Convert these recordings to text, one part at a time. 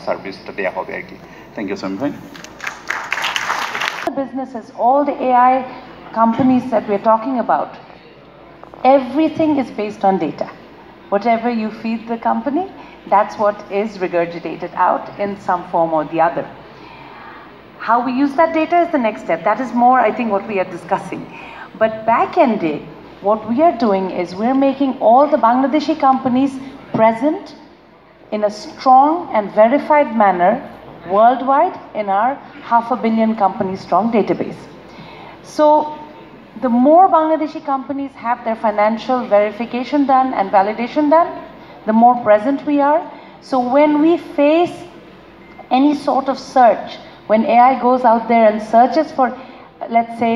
সার্ভিসটা দেওয়া হবে আর কি। থ্যাংক ইউ সামি ভাই। Businesses, all the AI companies that we're talking about, everything is based on data. Whatever you feed the company, that's what is regurgitated out in some form or the other. How we use that data is the next step. That is more, I think, what we are discussing. But back-ended, what we are doing is we're making all the Bangladeshi companies present in a strong and verified manner worldwide in our 500 million company strong database. So the more Bangladeshi companies have their financial verification done and validation done, the more present we are. So when we face any sort of search, when AI goes out there and searches for, let's say,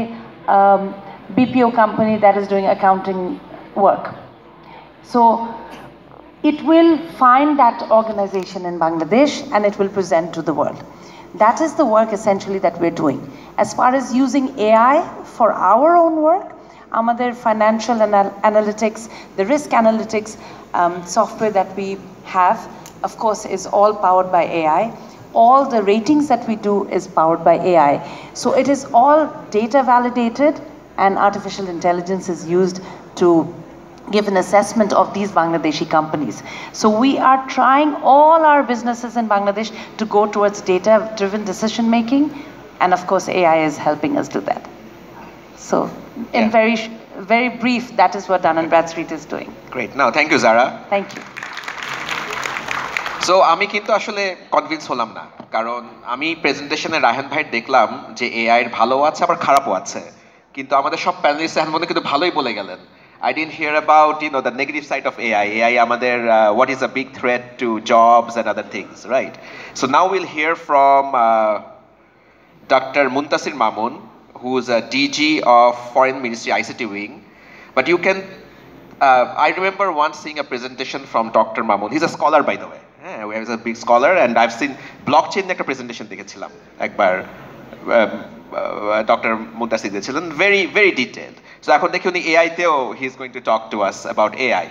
BPO company that is doing accounting work, so it will find that organization in Bangladesh and it will present to the world. That is the work essentially that we're doing. As far as using AI for our own work, amader financial analytics, the risk analytics software that we have, of course, is all powered by AI. All the ratings that we do is powered by AI. So it is all data validated and artificial intelligence is used to give an assessment of these Bangladeshi companies. So we are trying all our businesses in Bangladesh to go towards data-driven decision making, and of course AI is helping us do that. So in very brief, that is what Dun & Bradstreet is doing. Great. Now, thank you, Zara. Thank you. So আমি কিন্তু আসলে convince হলাম না, কারণ আমি প্রেজেন্টেশনে রায়হান ভাই দেখলাম যে এআই এর ভালো আছে আবার খারাপও আছে, কিন্তু আমাদের সব প্যানেলিস্ট এখন মধ্যে কিন্তু ভালোই বলে গেলেন। I didn't hear about the negative side of AI. AI আমাদের what is a big threat to jobs and other things, right? So now we'll hear from Dr. Muntasir Mamun, who is a DG of Foreign Ministry ICT Wing. But you can, I remember once seeing a presentation from Dr. Mamun. He's a scholar, by the way. He's a big scholar, and I've seen blockchain একটা presentation দেখেছিলাম একবার Dr. Muntasir দিয়েছিলেন, very detailed. So এখন দেখি উনি AI তেও he's going to talk to us about AI.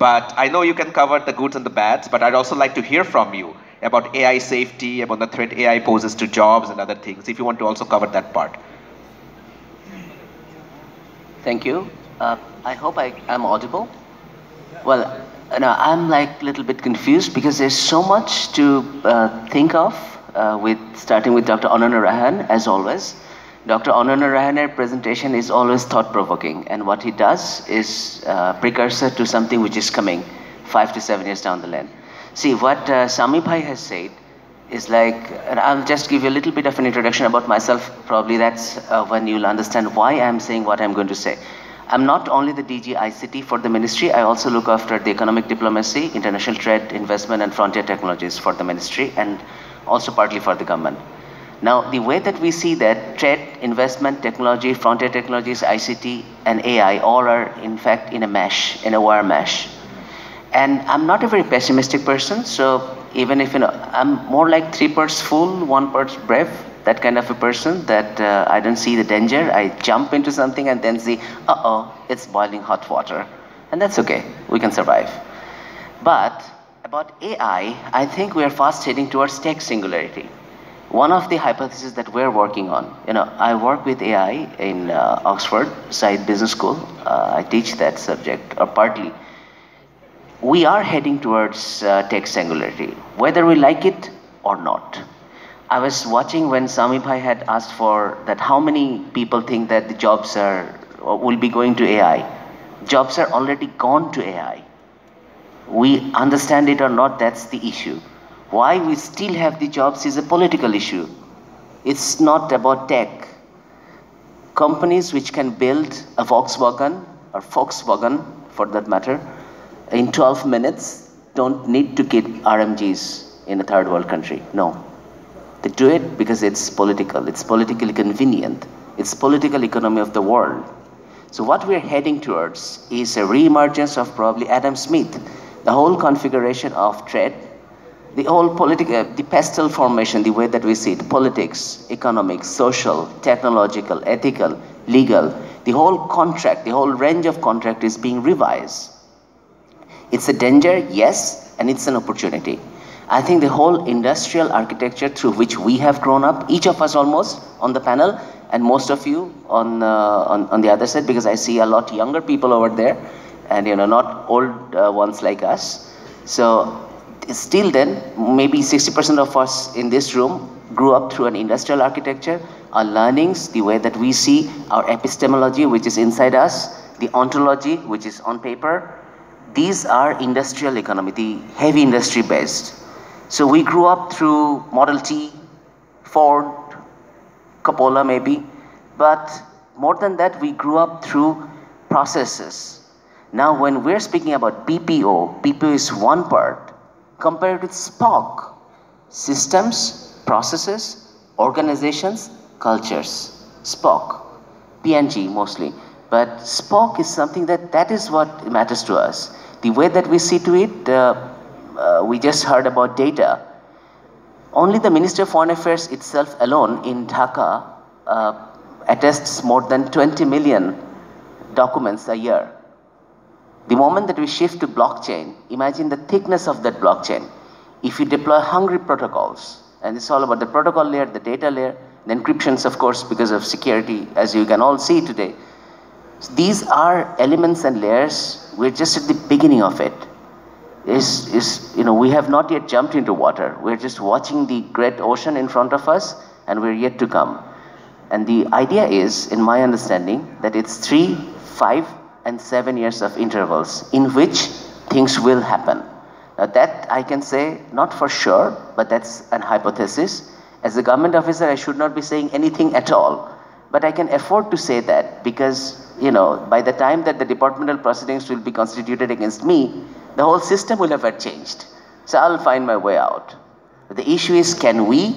But I know you can cover the goods and the bads, but I'd also like to hear from you about AI safety, about the threat AI poses to jobs and other things, if you want to also cover that part. Thank you. I hope I'm audible. Well, no, I'm like a little bit confused because there's so much to think of, starting with Dr. Anana Rahan, as always. Dr. Anana Rahan's presentation is always thought-provoking, and what he does is precursor to something which is coming 5 to 7 years down the line. See, what Sami Bhai has said is like, and I'll just give you a little bit of an introduction about myself. Probably that's when you'll understand why I'm saying what I'm going to say. I'm not only the DG ICT for the ministry, I also look after the economic diplomacy, international trade, investment, and frontier technologies for the ministry, and also partly for the government. Now, the way that we see that trade, investment, technology, frontier technologies, ICT, and AI all are in fact in a mesh, in a wire mesh. And I'm not a very pessimistic person, so even if, I'm more like 3 parts full, 1 part brave, that kind of a person that I don't see the danger, I jump into something and then see, it's boiling hot water. And that's okay, we can survive. But about AI, I think we are fast heading towards tech singularity. One of the hypotheses that we're working on, I work with AI in Oxford Said Business School. I teach that subject, or partly. We are heading towards tech singularity, whether we like it or not. I was watching when Sami Bhai had asked for that how many people think that the jobs will be going to AI. Jobs are already gone to AI. We understand it or not, that's the issue. Why we still have the jobs is a political issue. It's not about tech. Companies which can build a Volkswagen, or Volkswagen for that matter, in 12 minutes don't need to get RMGs in a third world country, no. They do it because it's political, it's politically convenient, it's political economy of the world. So what we're heading towards is a re-emergence of probably Adam Smith, the whole configuration of trade, the whole the pestle formation, the way that we see it, politics, economics, social, technological, ethical, legal, the whole contract, the whole range of contract is being revised. It's a danger, yes, and it's an opportunity. I think the whole industrial architecture through which we have grown up, each of us almost on the panel, and most of you on the other side, because I see a lot younger people over there, and not old ones like us. So still then, maybe 60% of us in this room grew up through an industrial architecture, our learnings, the way that we see our epistemology, which is inside us, the ontology, which is on paper. These are industrial economy, the heavy industry based. So we grew up through Model T, Ford, Coppola maybe, but more than that, we grew up through processes. Now when we're speaking about BPO, BPO is one part compared with SPOC, systems, processes, organizations, cultures. SPOC, P&G mostly. But SPOC is something that is what matters to us. The way that we see to it, we just heard about data. Only the Ministry of Foreign Affairs itself alone in Dhaka attests more than 20 million documents a year. The moment that we shift to blockchain, imagine the thickness of that blockchain. If you deploy hungry protocols, and it's all about the protocol layer, the data layer, the encryptions, of course, because of security, as you can all see today. So these are elements and layers. We're just at the beginning of it. We have not yet jumped into water. We're just watching the great ocean in front of us, and we're yet to come. And the idea is, in my understanding, that it's 3, 5, and 7 years of intervals in which things will happen. Now that I can say, not for sure, but that's an hypothesis. As a government officer, I should not be saying anything at all. But I can afford to say that because, by the time that the departmental proceedings will be constituted against me, the whole system will have changed. So I'll find my way out. But the issue is, can we